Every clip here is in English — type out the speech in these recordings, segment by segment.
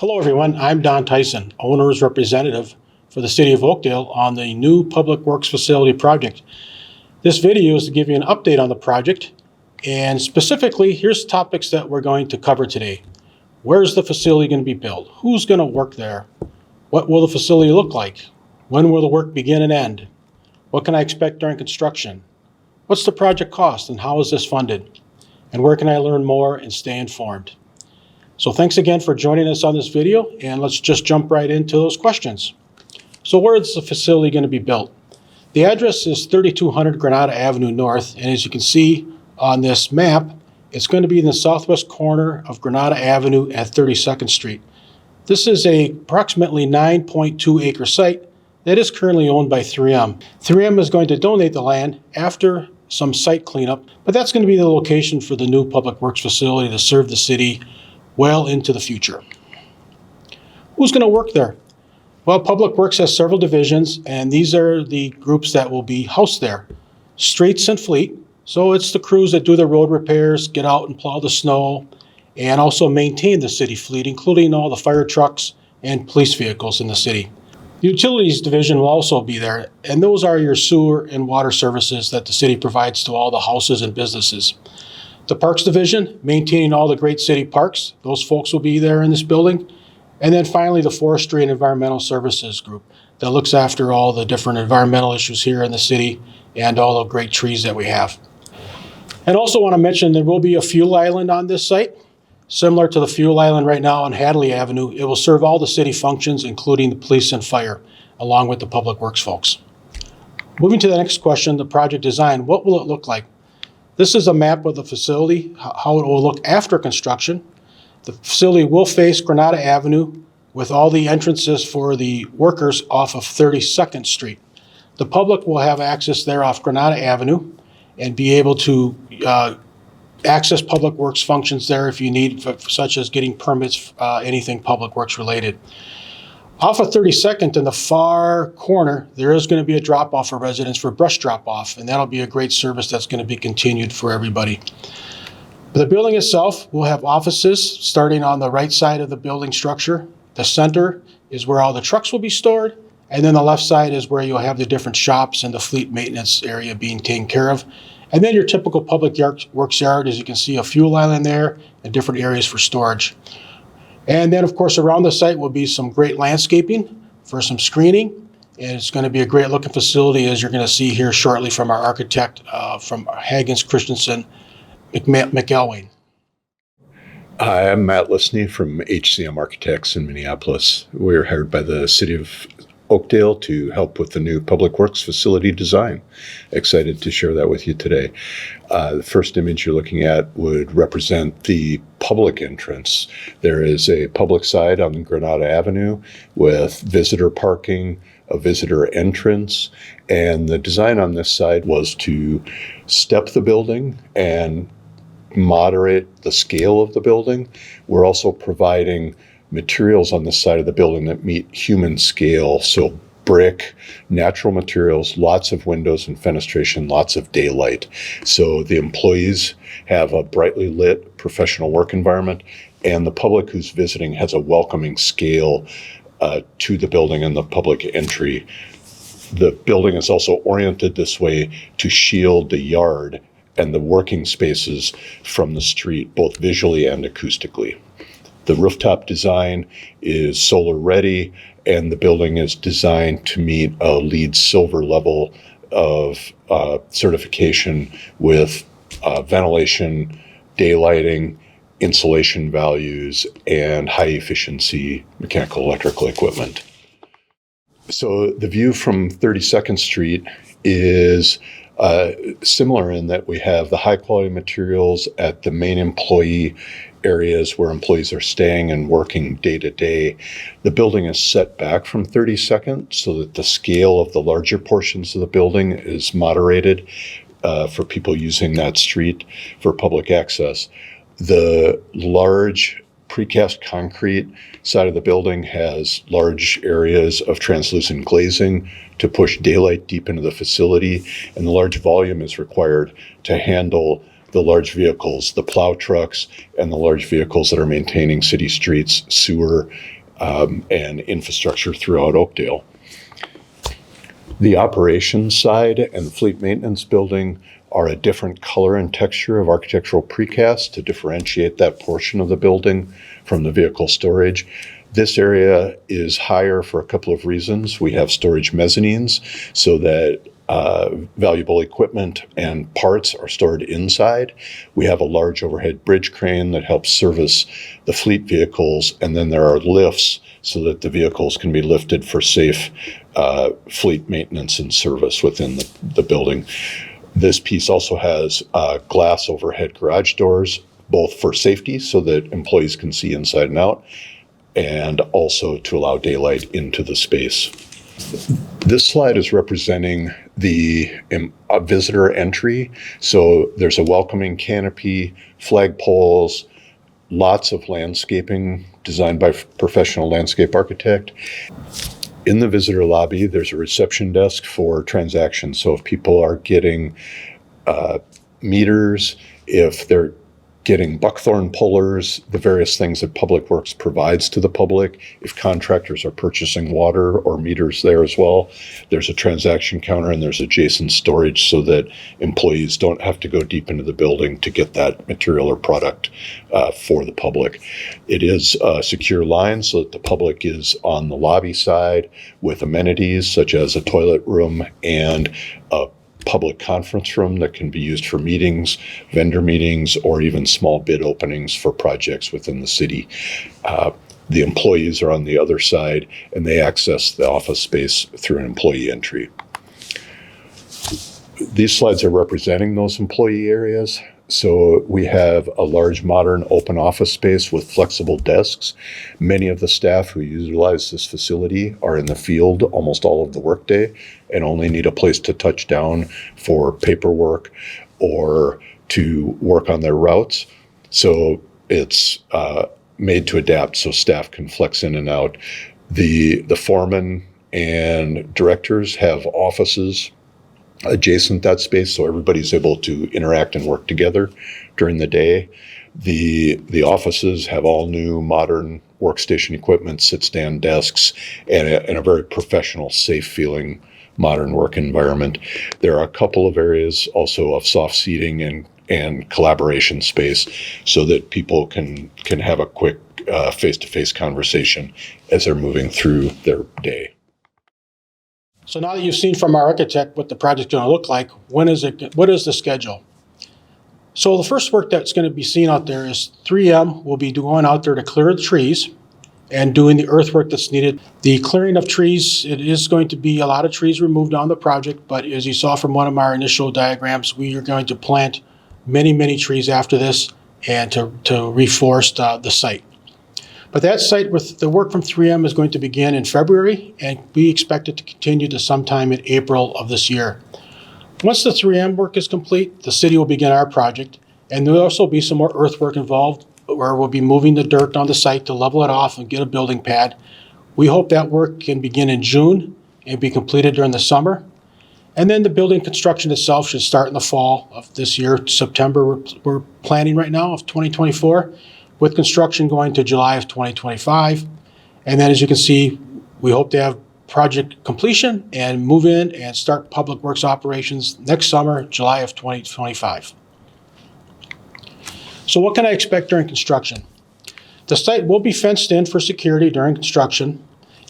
Hello everyone, I'm Don Tyson, owner's representative for the City of Oakdale on the new Public Works Facility project. This video is to give you an update on the project, and specifically, here's topics that we're going to cover today. Where's the facility going to be built? Who's going to work there? What will the facility look like? When will the work begin and end? What can I expect during construction? What's the project cost and how is this funded? And where can I learn more and stay informed? So thanks again for joining us on this video, and let's just jump right into those questions. So where is the facility going to be built? The address is 3200 Granada Avenue North, and as you can see on this map, it's going to be in the southwest corner of Granada Avenue at 32nd Street. This is a approximately 9.2 acre site that is currently owned by 3M. 3M is going to donate the land after some site cleanup, but that's going to be the location for the new Public Works facility to serve the city well into the future. Who's going to work there? Well, Public Works has several divisions, and these are the groups that will be housed there. Streets and Fleet, so it's the crews that do the road repairs, get out and plow the snow, and also maintain the city fleet, including all the fire trucks and police vehicles in the city. The Utilities division will also be there, and those are your sewer and water services that the city provides to all the houses and businesses. The Parks division, maintaining all the great city parks, those folks will be there in this building. And then finally, the Forestry and Environmental Services group that looks after all the different environmental issues here in the city and all the great trees that we have. And also want to mention there will be a fuel island on this site. Similar to the fuel island right now on Hadley Avenue, it will serve all the city functions, including the police and fire, along with the Public Works folks. Moving to the next question, the project design, what will it look like? This is a map of the facility, how it will look after construction. The facility will face Granada Avenue with all the entrances for the workers off of 32nd Street. The public will have access there off Granada Avenue and be able to access Public Works functions there if you need, such as getting permits, anything Public Works related. Off of 32nd in the far corner, there is going to be a drop-off for residents for brush drop-off, and that'll be a great service that's going to be continued for everybody. The building itself will have offices starting on the right side of the building structure. The center is where all the trucks will be stored, and then the left side is where you'll have the different shops and the fleet maintenance area being taken care of. And then your typical public works yard, as you can see, a fuel island there and different areas for storage. And then, of course, around the site will be some great landscaping for some screening. And it's going to be a great looking facility, as you're going to see here shortly from our architect from Hagens Christensen McElwain. Hi, I'm Matt Lisney from HCM Architects in Minneapolis. We're hired by the City of Oakdale to help with the new Public Works facility design. Excited to share that with you today. The first image you're looking at would represent the public entrance. There is a public side on Granada Avenue with visitor parking, a visitor entrance, and the design on this side was to step the building and moderate the scale of the building. We're also providing materials on the side of the building that meet human scale. So brick, natural materials, lots of windows and fenestration, lots of daylight. So the employees have a brightly lit professional work environment, and the public who's visiting has a welcoming scale to the building and the public entry. The building is also oriented this way to shield the yard and the working spaces from the street, both visually and acoustically. The rooftop design is solar ready, and the building is designed to meet a LEED Silver level of certification with ventilation, daylighting, insulation values, and high efficiency mechanical electrical equipment. So the view from 32nd Street is similar in that we have the high quality materials at the main employee areas where employees are staying and working day to day. The building is set back from 32nd so that the scale of the larger portions of the building is moderated for people using that street for public access. The large precast concrete side of the building has large areas of translucent glazing to push daylight deep into the facility, and the large volume is required to handle the large vehicles, the plow trucks, and the large vehicles that are maintaining city streets, sewer, and infrastructure throughout Oakdale. The operations side and the fleet maintenance building are a different color and texture of architectural precast to differentiate that portion of the building from the vehicle storage. This area is higher for a couple of reasons. We have storage mezzanines so that valuable equipment and parts are stored inside. We have a large overhead bridge crane that helps service the fleet vehicles, and then there are lifts so that the vehicles can be lifted for safe fleet maintenance and service within the building. This piece also has glass overhead garage doors, both for safety so that employees can see inside and out, and also to allow daylight into the space. This slide is representing the visitor entry. So there's a welcoming canopy, flagpoles, lots of landscaping designed by a professional landscape architect. In the visitor lobby, there's a reception desk for transactions. So if people are getting meters, if they're getting buckthorn pullers, the various things that Public Works provides to the public. If contractors are purchasing water or meters there as well, there's a transaction counter and there's adjacent storage so that employees don't have to go deep into the building to get that material or product for the public. It is a secure line so that the public is on the lobby side with amenities such as a toilet room and a public conference room that can be used for meetings, vendor meetings, or even small bid openings for projects within the city. The employees are on the other side, and they access the office space through an employee entry. These slides are representing those employee areas. So we have a large modern open office space with flexible desks. Many of the staff who utilize this facility are in the field almost all of the workday and only need a place to touch down for paperwork or to work on their routes. So it's made to adapt so staff can flex in and out. The foreman and directors have offices adjacent that space so everybody's able to interact and work together during the day. The offices have all new modern workstation equipment, sit-stand desks, and a very professional, safe-feeling modern work environment. There are a couple of areas also of soft seating and collaboration space so that people can have a quick face-to-face conversation as they're moving through their day. So now that you've seen from our architect what the project's going to look like, what is the schedule? So the first work that's going to be seen out there is 3M will be going out there to clear the trees and doing the earthwork that's needed. The clearing of trees, it is going to be a lot of trees removed on the project, but as you saw from one of our initial diagrams, we are going to plant many, many trees after this and to reforest the site. But that site with the work from 3M is going to begin in February, and we expect it to continue to sometime in April of this year. Once the 3M work is complete, the city will begin our project, and there will also be some more earthwork involved where we'll be moving the dirt on the site to level it off and get a building pad. We hope that work can begin in June and be completed during the summer. And then the building construction itself should start in the fall of this year, September. We're planning right now of 2024. With construction going to July of 2025. And then as you can see, we hope to have project completion and move in and start public works operations next summer, July of 2025. So what can I expect during construction? The site will be fenced in for security during construction,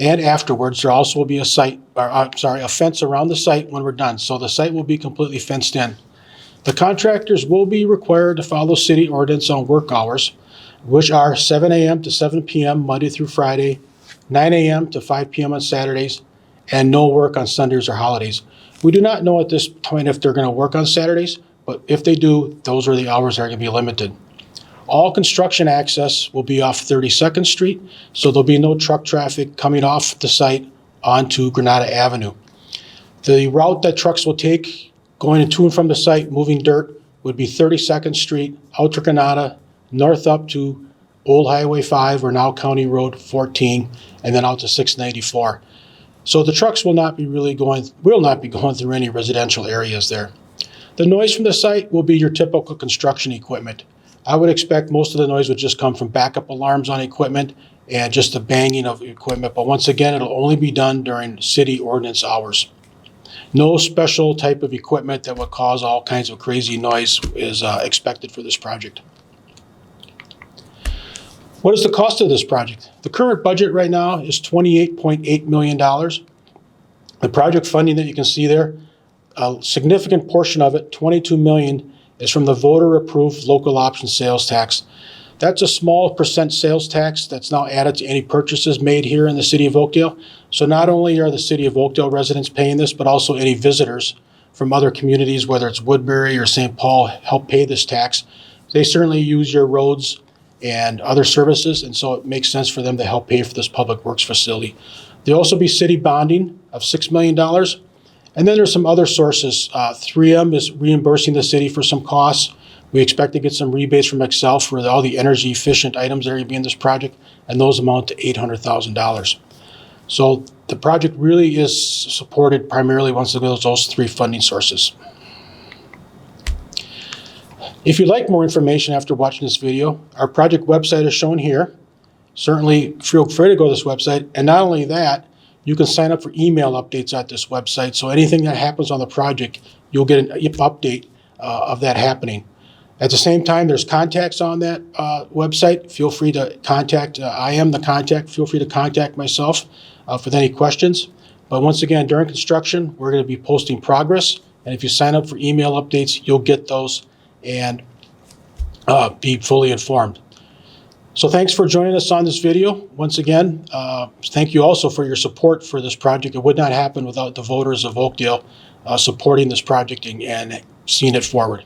and afterwards there also will be a fence around the site when we're done. So the site will be completely fenced in. The contractors will be required to follow city ordinance on work hours, which are 7 a.m. to 7 p.m. Monday through Friday, 9 a.m. to 5 p.m. on Saturdays, and no work on Sundays or holidays. We do not know at this point if they're going to work on Saturdays, but if they do, those are the hours that are going to be limited. All construction access will be off 32nd Street, so there'll be no truck traffic coming off the site onto Granada Avenue. The route that trucks will take going to and from the site, moving dirt, would be 32nd Street, out to Granada, north up to Old Highway 5 or now County Road 14, and then out to 694. So the trucks will not be going through any residential areas there. The noise from the site will be your typical construction equipment. I would expect most of the noise would just come from backup alarms on equipment and just the banging of equipment, but once again, it'll only be done during city ordinance hours. No special type of equipment that would cause all kinds of crazy noise is expected for this project. What is the cost of this project? The current budget right now is $28.8 million. The project funding that you can see there, a significant portion of it, $22 million, is from the voter-approved local option sales tax. That's a small percent sales tax that's now added to any purchases made here in the city of Oakdale. So not only are the city of Oakdale residents paying this, but also any visitors from other communities, whether it's Woodbury or St. Paul, help pay this tax. They certainly use your roads and other services, and so it makes sense for them to help pay for this public works facility. There'll also be city bonding of $6 million. And then there's some other sources. 3M is reimbursing the city for some costs. We expect to get some rebates from Excel for all the energy efficient items that are going to be in this project, and those amount to $800,000. So the project really is supported primarily once again those three funding sources. If you'd like more information after watching this video, our project website is shown here. Certainly feel free to go to this website. And not only that, you can sign up for email updates at this website. So anything that happens on the project, you'll get an update of that happening. At the same time, there's contacts on that website. Feel free to contact, I am the contact. Feel free to contact myself with any questions. But once again, during construction, we're going to be posting progress. And if you sign up for email updates, you'll get those and be fully informed. So thanks for joining us on this video. Once again, thank you also for your support for this project. It would not happen without the voters of Oakdale supporting this project and seeing it forward.